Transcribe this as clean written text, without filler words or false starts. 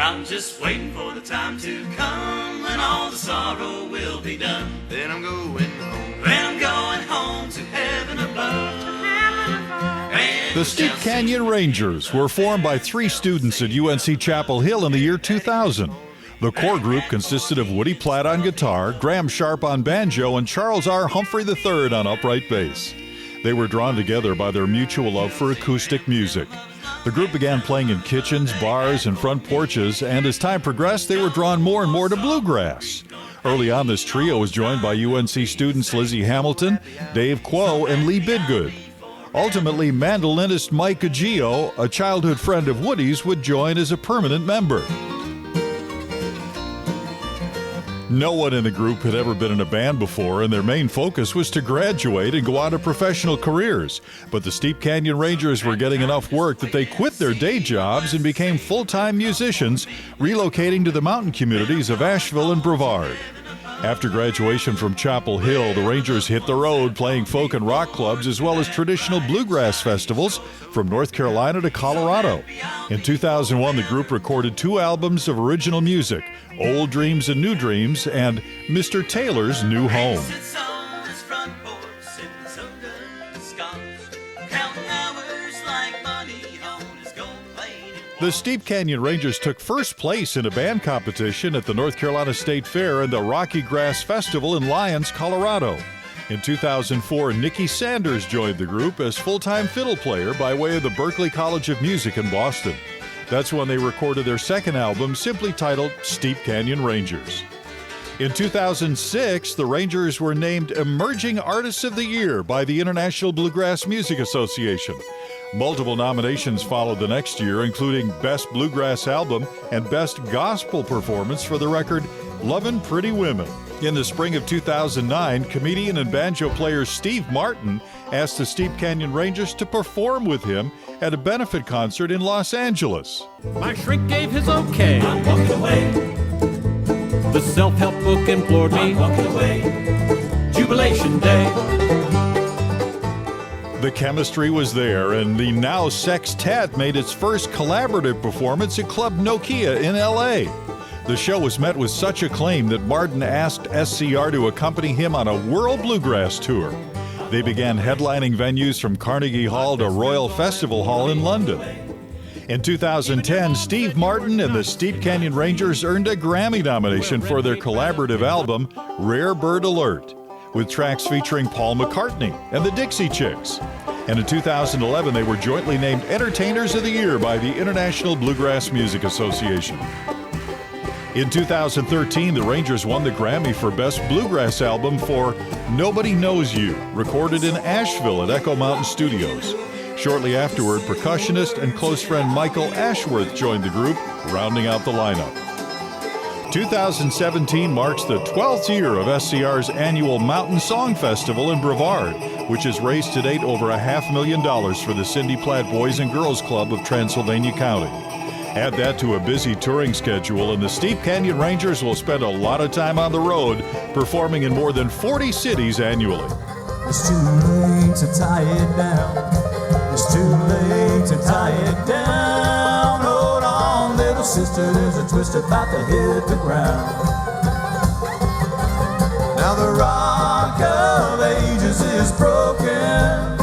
I'm just waiting for the time to come when all the sorrow will be done. Then I'm going home. Then I'm going home to heaven above. The Steep Canyon Rangers were formed by 3 students at UNC Chapel Hill in the year 2000. The core group consisted of Woody Platt on guitar, Graham Sharp on banjo, and Charles R. Humphrey III on upright bass. They were drawn together by their mutual love for acoustic music. The group began playing in kitchens, bars, and front porches, and as time progressed, they were drawn more and more to bluegrass. Early on, this trio was joined by UNC students Lizzie Hamilton, Dave Quo, and Lee Bidgood. Ultimately, mandolinist Mike Aggio, a childhood friend of Woody's, would join as a permanent member. No one in the group had ever been in a band before, and their main focus was to graduate and go on to professional careers. But the Steep Canyon Rangers were getting enough work that they quit their day jobs and became full-time musicians, relocating to the mountain communities of Asheville and Brevard. After graduation from Chapel Hill, the Rangers hit the road playing folk and rock clubs as well as traditional bluegrass festivals from North Carolina to Colorado. In 2001, the group recorded 2 albums of original music, Old Dreams and New Dreams and Mr. Taylor's New Home. The Steep Canyon Rangers took first place in a band competition at the North Carolina State Fair and the Rocky Grass Festival in Lyons, Colorado. In 2004, Nikki Sanders joined the group as full-time fiddle player by way of the Berklee College of Music in Boston. That's when they recorded their second album, simply titled Steep Canyon Rangers. In 2006, the Rangers were named Emerging Artists of the Year by the International Bluegrass Music Association. Multiple nominations followed the next year, including Best Bluegrass Album and Best Gospel Performance for the record Lovin' Pretty Women. In the spring of 2009, comedian and banjo player Steve Martin asked the Steep Canyon Rangers to perform with him at a benefit concert in Los Angeles. My shrink gave his okay. I'm walking away. The self-help book implored me. I'm walking away. Jubilation Day. The chemistry was there, and the now sextet made its first collaborative performance at Club Nokia in L.A. The show was met with such acclaim that Martin asked SCR to accompany him on a world bluegrass tour. They began headlining venues from Carnegie Hall to Royal Festival Hall in London. In 2010, Steve Martin and the Steep Canyon Rangers earned a Grammy nomination for their collaborative album, Rare Bird Alert, with tracks featuring Paul McCartney and the Dixie Chicks. And in 2011, they were jointly named Entertainers of the Year by the International Bluegrass Music Association. In 2013, the Rangers won the Grammy for Best Bluegrass Album for Nobody Knows You, recorded in Asheville at Echo Mountain Studios. Shortly afterward, percussionist and close friend Michael Ashworth joined the group, rounding out the lineup. 2017 marks the 12th year of SCR's annual Mountain Song Festival in Brevard, which has raised to date over $500,000 for the Cindy Platt Boys and Girls Club of Transylvania County. Add that to a busy touring schedule, and the Steep Canyon Rangers will spend a lot of time on the road, performing in more than 40 cities annually. It's too late to tie it down. It's too late to tie it down. Hold on, little sister, there's a twist about to hit the ground. Now the rock of ages is broken.